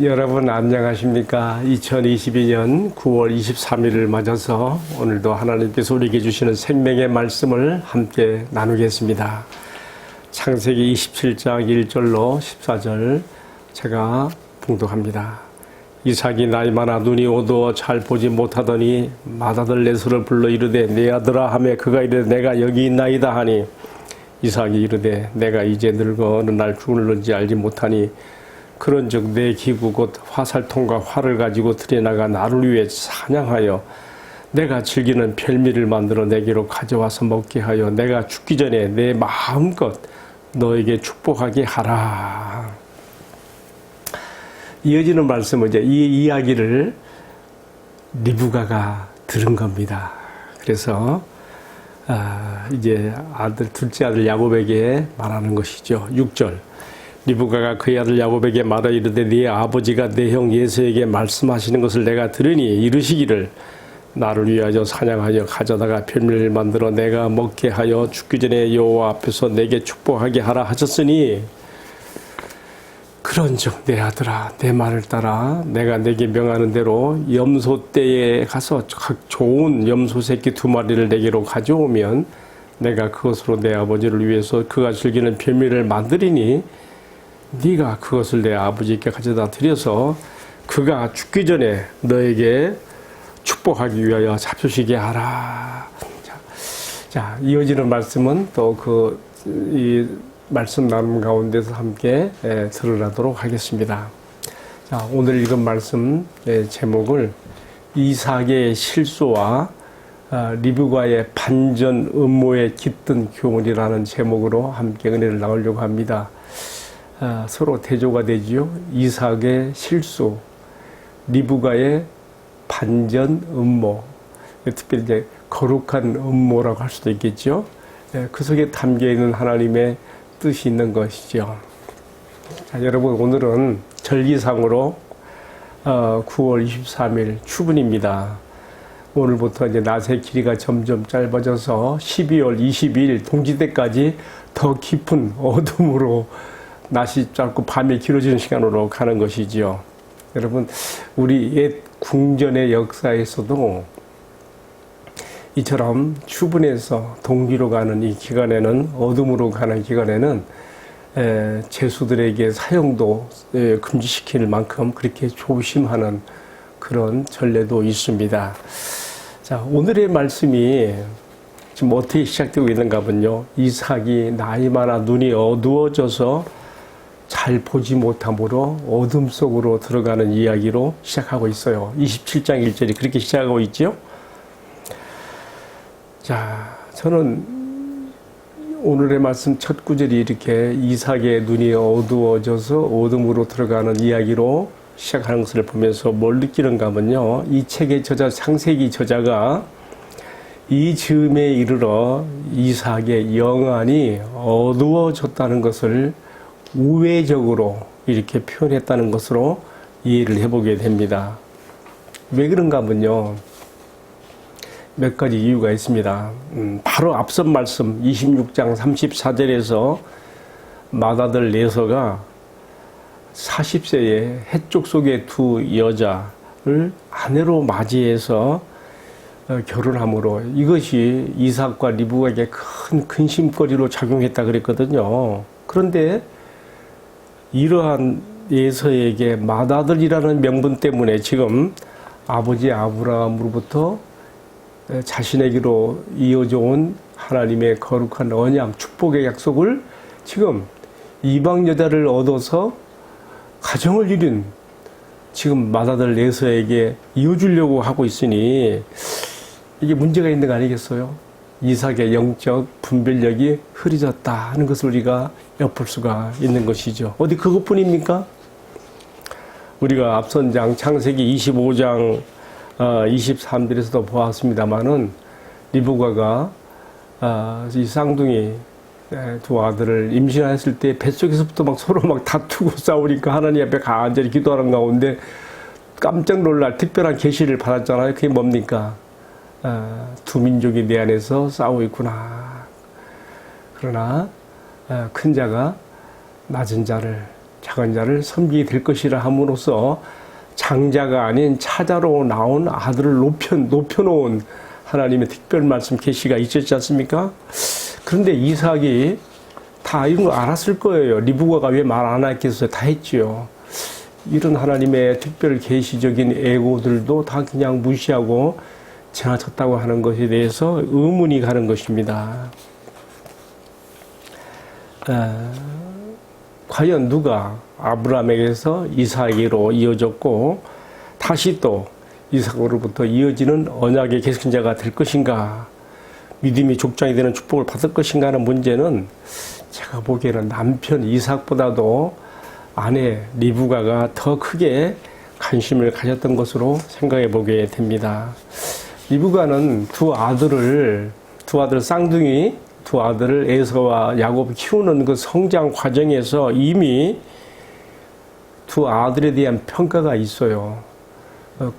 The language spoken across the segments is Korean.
여러분 안녕하십니까? 2022년 9월 23일을 맞아서 오늘도 하나님께서 우리에게 주시는 생명의 말씀을 함께 나누겠습니다. 창세기 27장 1절로 14절 제가 봉독합니다. 이삭이 나이 많아 눈이 어두워 잘 보지 못하더니 맏아들 에서를 불러 이르되 내 아들아 하매 그가 이르되 내가 여기 있나이다 하니 이삭이 이르되 내가 이제 늙어 어느 날 죽을는지 알지 못하니 그런즉 내 기구 곧 화살통과 활을 가지고 들여나가 나를 위해 사냥하여 내가 즐기는 별미를 만들어 내게로 가져와서 먹게 하여 내가 죽기 전에 내 마음껏 너에게 축복하게 하라. 이어지는 말씀은 이제 이 이야기를 리브가가 들은 겁니다. 그래서 이제 둘째 아들 야곱에게 말하는 것이죠. 6절. 리브가가 그의 아들 야곱에게 말하 이르되 네 아버지가 내 형 예서에게 말씀하시는 것을 내가 들으니 이르시기를 나를 위하여 사냥하여 가져다가 별미를 만들어 내가 먹게 하여 죽기 전에 여호와 앞에서 내게 축복하게 하라 하셨으니 그런즉 내 아들아 내 말을 따라 내가 내게 명하는 대로 염소 떼에 가서 각 좋은 염소 새끼 2마리를 내게로 가져오면 내가 그것으로 내 아버지를 위해서 그가 즐기는 별미를 만드리니 네가 그것을 내 아버지께 가져다 드려서 그가 죽기 전에 너에게 축복하기 위하여 잡수시게 하라. 자, 이어지는 말씀은 또 이 말씀 나눔 가운데서 함께 들으라도록 하겠습니다. 자, 오늘 읽은 말씀 제목을 이삭의 실수와 리브가의 반전 음모에 깃든 교훈이라는 제목으로 함께 은혜를 나누려고 합니다. 서로 대조가 되지요. 이삭의 실수, 리브가의 반전 음모, 특별히 이제 거룩한 음모라고 할 수도 있겠죠. 그 속에 담겨 있는 하나님의 뜻이 있는 것이죠. 자, 여러분 오늘은 절기상으로 9월 23일 추분입니다. 오늘부터 이제 낮의 길이가 점점 짧아져서 12월 22일 동지대까지 더 깊은 어둠으로 낮이 짧고 밤이 길어지는 시간으로 가는 것이지요. 여러분, 우리 옛 궁전의 역사에서도 이처럼 추분에서 동기로 가는 이 기간에는, 어둠으로 가는 기간에는 제수들에게 사형도 금지시킬 만큼 그렇게 조심하는 그런 전례도 있습니다. 자, 오늘의 말씀이 지금 어떻게 시작되고 있는가 하면요. 이삭이 나이 많아 눈이 어두워져서 잘 보지 못함으로 어둠 속으로 들어가는 이야기로 시작하고 있어요. 27장 1절이 그렇게 시작하고 있죠. 자, 저는 오늘의 말씀 첫 구절이 이렇게 이삭의 눈이 어두워져서 어둠으로 들어가는 이야기로 시작하는 것을 보면서 뭘 느끼는가 하면요. 이 책의 저자, 창세기 저자가 이 즈음에 이르러 이삭의 영안이 어두워졌다는 것을 우회적으로 이렇게 표현했다는 것으로 이해를 해보게 됩니다. 왜 그런가 하면요. 몇 가지 이유가 있습니다. 바로 앞선 말씀 26장 34절에서 맏아들 에서가 40세에 해쪽 속의 2 여자를 아내로 맞이해서 결혼함으로 이것이 이삭과 리브가에게 큰 근심거리로 작용했다 그랬거든요. 그런데 이러한 에서에게 맏아들이라는 명분 때문에 지금 아버지 아브라함으로부터 자신에게로 이어져 온 하나님의 거룩한 언약, 축복의 약속을 지금 이방 여자를 얻어서 가정을 이룬 지금 맏아들 에서에게 이어주려고 하고 있으니 이게 문제가 있는 거 아니겠어요? 이삭의 영적 분별력이 흐려졌다 하는 것을 우리가 엿볼 수가 있는 것이죠. 어디 그것뿐입니까? 우리가 앞선 장 창세기 25장 23절에서도 보았습니다마는 리브가가 이 쌍둥이 2 아들을 임신했을 때 뱃속에서부터 막 서로 막 다투고 싸우니까 하나님 앞에 간절히 기도하는 가운데 깜짝 놀랄 특별한 계시를 받았잖아요. 그게 뭡니까? 2 민족이 내 안에서 싸우고 있구나. 그러나 큰 자가 낮은 자를 작은 자를 섬기게 될 것이라 함으로써 장자가 아닌 차자로 나온 아들을 높여놓은 하나님의 특별 말씀 계시가 있었지 않습니까? 그런데 이삭이 다 이런 거 알았을 거예요. 리브가가 왜 말 안 했겠어요? 다 했지요. 이런 하나님의 특별 계시적인 예고들도 다 그냥 무시하고 지나쳤다고 하는 것에 대해서 의문이 가는 것입니다. 과연 누가 아브라함에게서 이삭으로 이어졌고 다시 또 이삭으로부터 이어지는 언약의 계승자가 될 것인가, 믿음의 족장이 되는 축복을 받을 것인가 하는 문제는 제가 보기에는 남편 이삭보다도 아내 리브가가 더 크게 관심을 가졌던 것으로 생각해 보게 됩니다. 리브가는 두 아들 쌍둥이 두 아들을 에서와 야곱이 키우는 그 성장 과정에서 이미 두 아들에 대한 평가가 있어요.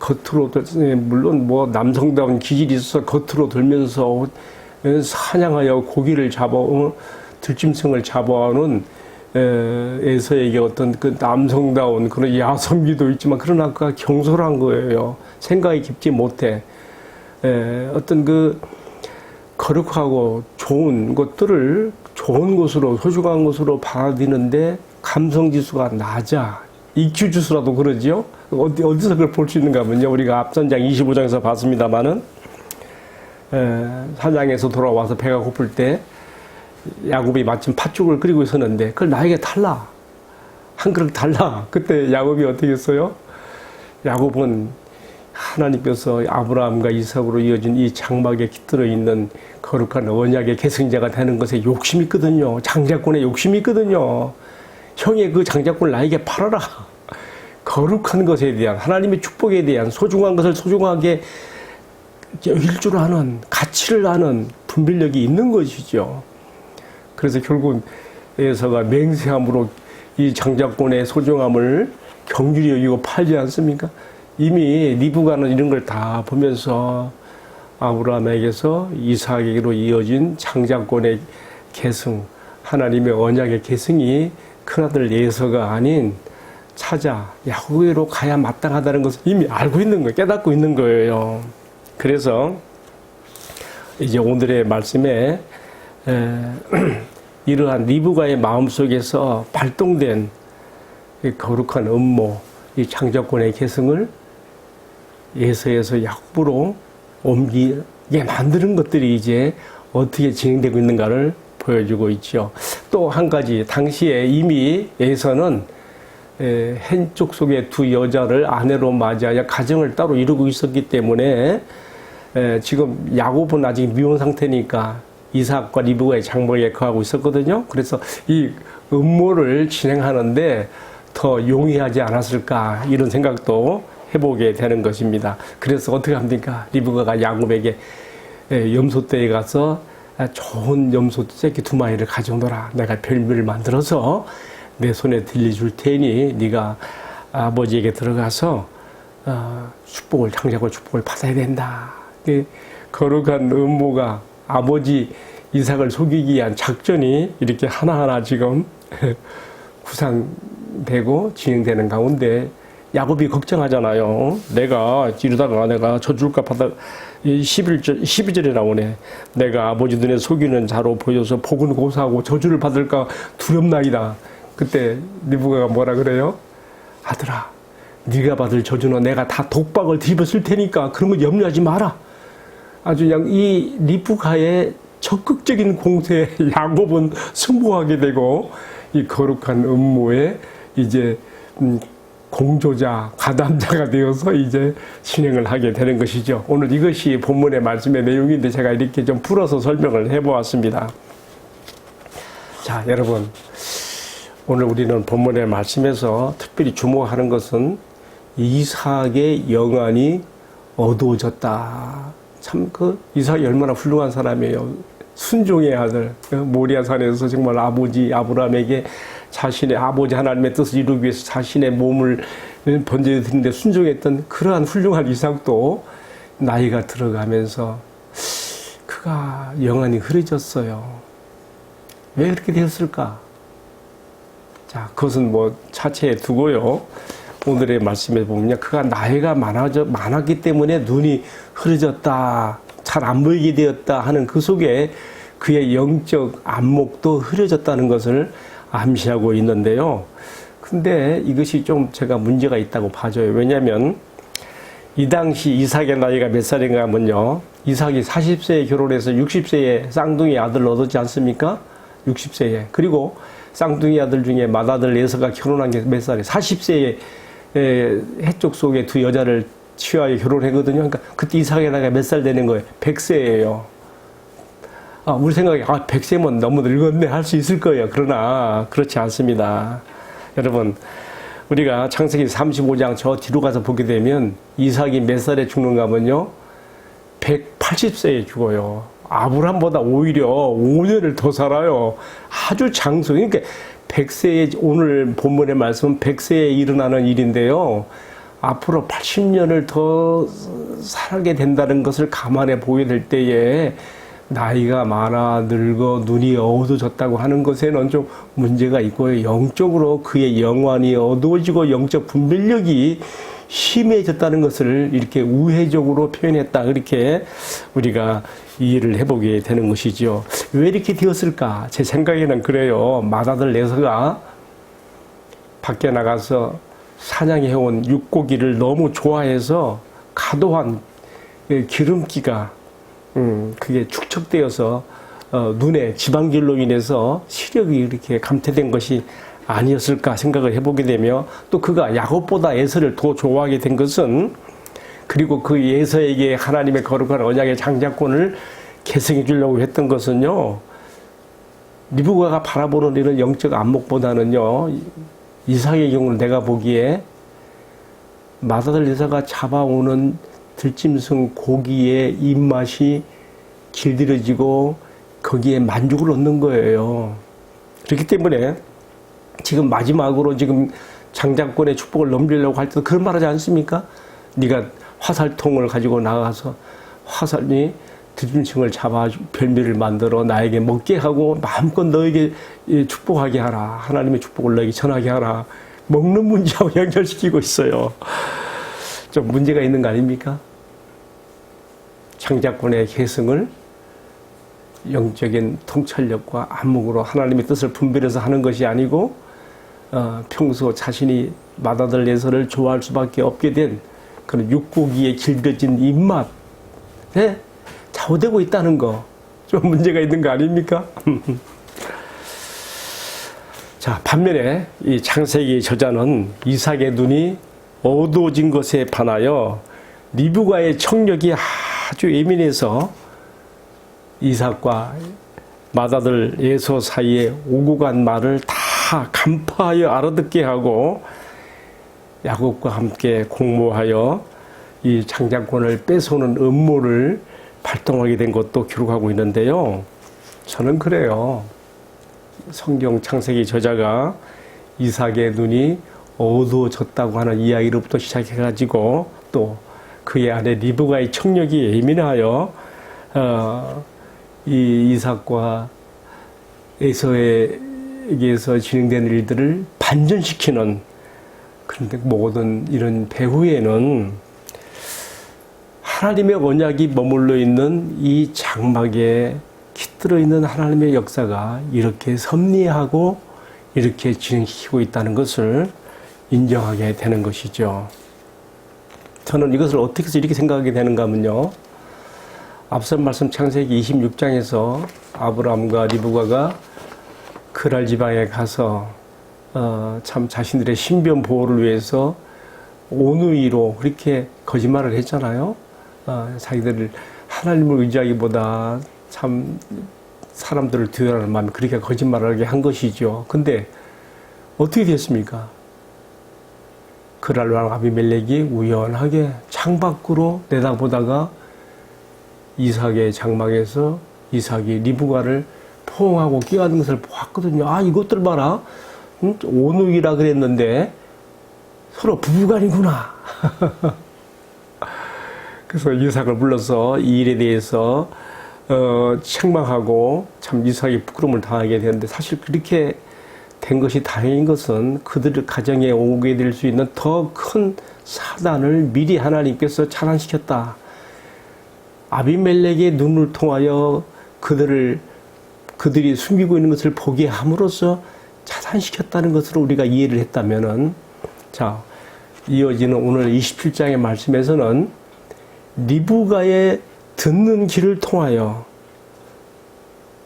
겉으로, 물론 뭐 남성다운 기질이 있어서 겉으로 들면서 사냥하여 고기를 들짐승을 잡아오는 에서에게 어떤 그 남성다운 그런 야성미도 있지만, 그러나 그가 경솔한 거예요. 생각이 깊지 못해. 어떤 그 거룩하고 좋은 것들을 좋은 것으로, 소중한 것으로 받아들이는데 감성지수가 낮아. EQ 지수라도 그러지요? 어디서 그걸 볼 수 있는가 하면요, 우리가 앞선장 25장에서 봤습니다마는, 사냥에서 돌아와서 배가 고플 때 야곱이 마침 팥죽을 끓이고 있었는데 그걸 나에게 달라, 한 그릇 달라. 그때 야곱이 어떻게 했어요? 야곱은 하나님께서 아브라함과 이삭으로 이어진 이 장막에 깃들어 있는 거룩한 언약의 계승자가 되는 것에 욕심이 있거든요. 장자권에 욕심이 있거든요. 형의 그 장자권을 나에게 팔아라. 거룩한 것에 대한, 하나님의 축복에 대한, 소중한 것을 소중하게 여길 줄 아는, 가치를 아는 분별력이 있는 것이죠. 그래서 결국 에서가 맹세함으로 이 장자권의 소중함을 경줄이 여기고 팔지 않습니까? 이미 리브가는 이런 걸 다 보면서 아브라함에게서 이삭에게로 이어진 장자권의 계승, 하나님의 언약의 계승이 큰아들 에서가 아닌 차자 야곱에게로 가야 마땅하다는 것을 이미 알고 있는 거예요. 깨닫고 있는 거예요. 그래서 이제 오늘의 말씀에 이러한 리브가의 마음속에서 발동된 거룩한 음모, 이 장자권의 계승을 에서에서 야곱으로 옮기게 만드는 것들이 이제 어떻게 진행되고 있는가를 보여주고 있죠. 또 한 가지, 당시에 이미 에서는 헨족 속의 두 여자를 아내로 맞이하여 가정을 따로 이루고 있었기 때문에 지금 야곱은 아직 미혼 상태니까 이삭과 리브가의 장막에 거하고 있었거든요. 그래서 이 음모를 진행하는데 더 용이하지 않았을까, 이런 생각도 해보게 되는 것입니다. 그래서 어떻게 합니까? 리브가가 야곱에게 염소떼에 가서 좋은 염소 새끼 2마리를 가져오너라. 내가 별미를 만들어서 내 손에 들려줄 테니 네가 아버지에게 들어가서 축복을, 장자권 축복을 받아야 된다. 거룩한 음모가, 아버지 이삭을 속이기 위한 작전이 이렇게 하나하나 지금 구상되고 진행되는 가운데 야곱이 걱정하잖아요. 내가 이러다가 내가 저줄까 받아, 12절에 나오네. 내가 아버지 눈에 속이는 자로 보여서 복은 고사하고 저주를 받을까 두렵나이다. 그때 리브가가 뭐라 그래요? 아들아, 네가 받을 저주는 내가 다 독박을 뒤집었을 테니까 그런 거 염려하지 마라. 아주 그냥 이 리브가의 적극적인 공세에 야곱은 승부하게 되고 이 거룩한 음모에 이제 공조자, 가담자가 되어서 이제 진행을 하게 되는 것이죠. 오늘 이것이 본문의 말씀의 내용인데 제가 이렇게 좀 풀어서 설명을 해보았습니다. 자, 여러분, 오늘 우리는 본문의 말씀에서 특별히 주목하는 것은 이삭의 영안이 어두워졌다. 참 이삭이 얼마나 훌륭한 사람이에요. 순종의 아들, 모리아산에서 정말 아버지 아브라함에게 자신의 아버지 하나님의 뜻을 이루기 위해서 자신의 몸을 번제드리는데 순종했던 그러한 훌륭한 이삭도 나이가 들어가면서 그가 영안이 흐려졌어요. 왜 그렇게 되었을까? 자, 그것은 뭐 차체에 두고요. 오늘의 말씀에 보면 그가 나이가 많았기 때문에 눈이 흐려졌다, 잘 안 보이게 되었다 하는 그 속에 그의 영적 안목도 흐려졌다는 것을 암시하고 있는데요. 근데 이것이 좀 제가 문제가 있다고 봐져요. 왜냐하면 이 당시 이삭의 나이가 몇 살인가 하면요. 이삭이 40세에 결혼해서 60세에 쌍둥이 아들을 얻었지 않습니까? 60세에. 그리고 쌍둥이 아들 중에 맏아들 에서가 결혼한 게 몇 살이에요? 40세에 해쪽 속에 두 여자를 취하여 결혼했거든요. 그러니까 그때 이삭의 나이가 몇 살 되는 거예요? 100세예요. 우리 생각에 100세면 너무 늙었네 할 수 있을 거예요. 그러나 그렇지 않습니다. 여러분, 우리가 창세기 35장 저 뒤로 가서 보게 되면 이삭이 몇 살에 죽는가 하면요. 180세에 죽어요. 아브람보다 오히려 5년을 더 살아요. 아주 장수. 그러니까 100세에, 오늘 본문의 말씀은 100세에 일어나는 일인데요. 앞으로 80년을 더 살게 된다는 것을 감안해 보게 될 때에 나이가 많아 늙어 눈이 어두워졌다고 하는 것에는 좀 문제가 있고요. 영적으로 그의 영안이 어두워지고 영적 분별력이 심해졌다는 것을 이렇게 우회적으로 표현했다. 그렇게 우리가 이해를 해보게 되는 것이죠. 왜 이렇게 되었을까? 제 생각에는 그래요. 맏아들 에서가 밖에 나가서 사냥해온 육고기를 너무 좋아해서 과도한 기름기가 그게 축적되어서 눈에 지방질로 인해서 시력이 이렇게 감퇴된 것이 아니었을까 생각을 해보게 되며, 또 그가 야곱보다 에서를 더 좋아하게 된 것은, 그리고 그 에서에게 하나님의 거룩한 언약의 장자권을 계승해 주려고 했던 것은요, 리브가가 바라보는 이런 영적 안목보다는요, 이삭의 경우는 내가 보기에 맏아들 에서가 잡아오는 들짐승 고기의 입맛이 길들여지고 거기에 만족을 얻는 거예요. 그렇기 때문에 지금 마지막으로 지금 장자권의 축복을 넘기려고 할 때도 그런 말 하지 않습니까? 네가 화살통을 가지고 나가서 화살이 들짐승을 잡아 별미를 만들어 나에게 먹게 하고 마음껏 너에게 축복하게 하라. 하나님의 축복을 너에게 전하게 하라. 먹는 문제하고 연결시키고 있어요. 좀 문제가 있는 거 아닙니까? 장자권의 계승을 영적인 통찰력과 안목으로 하나님의 뜻을 분별해서 하는 것이 아니고 평소 자신이 맏아들 에서를 좋아할 수밖에 없게 된 그런 육고기에 길들여진 입맛에 좌우되고 있다는 거, 좀 문제가 있는 거 아닙니까? 자, 반면에 이 창세기 저자는 이삭의 눈이 어두워진 것에 반하여 리브가의 청력이 아주 예민해서 이삭과 맏아들 에서 사이에 오고 간 말을 다 간파하여 알아듣게 하고 야곱과 함께 공모하여 이 장자권을 뺏어오는 음모를 발동하게 된 것도 기록하고 있는데요. 저는 그래요. 성경 창세기 저자가 이삭의 눈이 어두워졌다고 하는 이야기로부터 시작해가지고 또 그의 아내 리브가의 청력이 예민하여 이 이삭과 에서에게서 진행된 일들을 반전시키는, 그런데 모든 이런 배후에는 하나님의 언약이 머물러 있는 이 장막에 깃들어 있는 하나님의 역사가 이렇게 섭리하고 이렇게 진행시키고 있다는 것을 인정하게 되는 것이죠. 저는 이것을 어떻게 해서 이렇게 생각하게 되는가 하면요, 앞선 말씀 창세기 26장에서 아브라함과 리브가가 그랄 지방에 가서 참 자신들의 신변 보호를 위해서 온누이로 그렇게 거짓말을 했잖아요. 자기들을 하나님을 의지하기보다 참 사람들을 두려워하는 마음에 그렇게 거짓말을 하게 한 것이죠. 근데 어떻게 됐습니까? 그랄 왕 아비멜렉이 우연하게 창밖으로 내다보다가 이삭의 장막에서 이삭이 리브가를 포옹하고 끼어드는 것을 보았거든요. 아, 이것들 봐라. 온누이라 그랬는데 서로 부부간이구나. 그래서 이삭을 불러서 이 일에 대해서 책망하고 참 이삭이 부끄러움을 당하게 되는데, 사실 그렇게 된 것이 다행인 것은 그들 가정에 오게 될 수 있는 더 큰 사단을 미리 하나님께서 차단시켰다. 아비멜렉의 눈을 통하여 그들이 숨기고 있는 것을 보게 함으로써 차단시켰다는 것으로 우리가 이해를 했다면은, 자, 이어지는 오늘 27장의 말씀에서는 리브가의 듣는 길을 통하여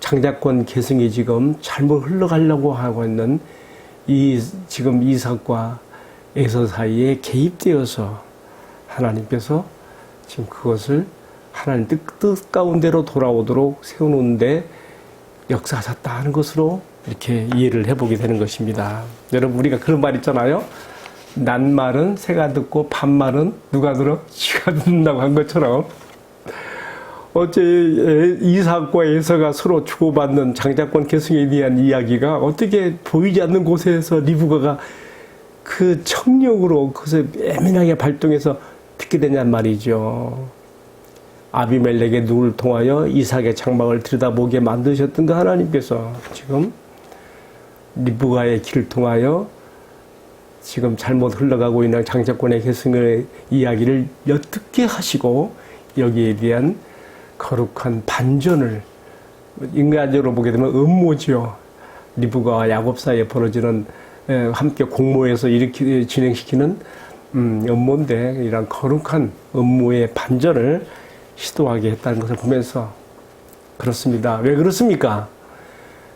장자권 계승이 지금 잘못 흘러가려고 하고 있는 지금 이삭과 에서 사이에 개입되어서 하나님께서 지금 그것을 하나님 뜻 가운데로 돌아오도록 세워놓는데 역사하셨다 하는 것으로 이렇게 이해를 해보게 되는 것입니다. 여러분, 우리가 그런 말 있잖아요. 낱말은 새가 듣고 반말은 누가 들어? 쥐가 듣는다고 한 것처럼, 어째 이삭과 에서가 서로 주고받는 장자권 계승에 대한 이야기가 어떻게 보이지 않는 곳에서 리브가가 그 청력으로 그것을 예민하게 발동해서 듣게 되냔 말이죠. 아비멜렉의 눈을 통하여 이삭의 장막을 들여다보게 만드셨던 그 하나님께서 지금 리브가의 길을 통하여 지금 잘못 흘러가고 있는 장자권의 계승의 이야기를 엿듣게 하시고 여기에 대한 거룩한 반전을, 인간적으로 보게 되면 음모지요. 리브가와 야곱 사이에 벌어지는 함께 공모해서 이렇게 진행시키는 음모인데, 이런 거룩한 음모의 반전을 시도하게 했다는 것을 보면서 그렇습니다. 왜 그렇습니까?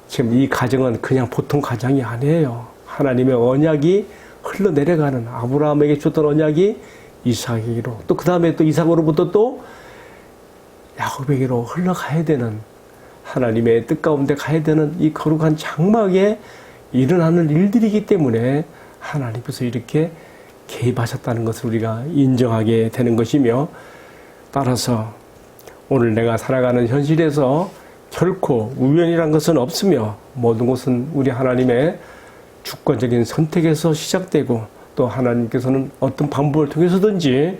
지금 이 가정은 그냥 보통 가정이 아니에요. 하나님의 언약이 흘러내려가는, 아브라함에게 줬던 언약이 이삭에게로, 또 그 다음에 또 이삭으로부터 또 야곱에게로 흘러가야 되는, 하나님의 뜻 가운데 가야 되는 이 거룩한 장막에 일어나는 일들이기 때문에 하나님께서 이렇게 개입하셨다는 것을 우리가 인정하게 되는 것이며, 따라서 오늘 내가 살아가는 현실에서 결코 우연이란 것은 없으며 모든 것은 우리 하나님의 주권적인 선택에서 시작되고, 또 하나님께서는 어떤 방법을 통해서든지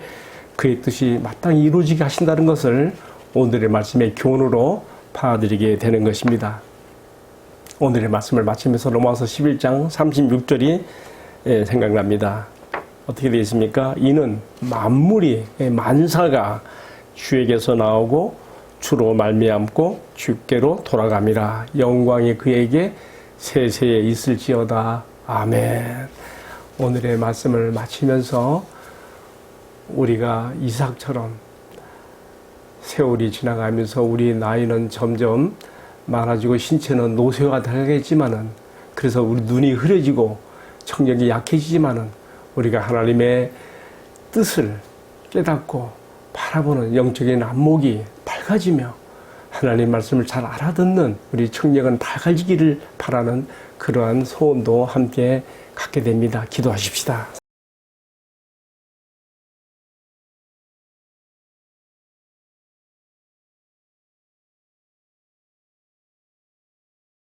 그의 뜻이 마땅히 이루어지게 하신다는 것을 오늘의 말씀의 교훈으로 파악드리게 되는 것입니다. 오늘의 말씀을 마치면서 로마서 11장 36절이 생각납니다. 어떻게 되어 있습니까? 이는 만물이, 만사가 주에게서 나오고 주로 말미암고 주께로 돌아감이라. 영광이 그에게 세세에 있을지어다. 아멘. 오늘의 말씀을 마치면서 우리가 이삭처럼 세월이 지나가면서 우리 나이는 점점 많아지고 신체는 노쇠가 되겠지만은, 그래서 우리 눈이 흐려지고 청력이 약해지지만은 우리가 하나님의 뜻을 깨닫고 바라보는 영적인 안목이 밝아지며 하나님 말씀을 잘 알아듣는 우리 청력은 밝아지기를 바라는 그러한 소원도 함께 갖게 됩니다. 기도하십시다.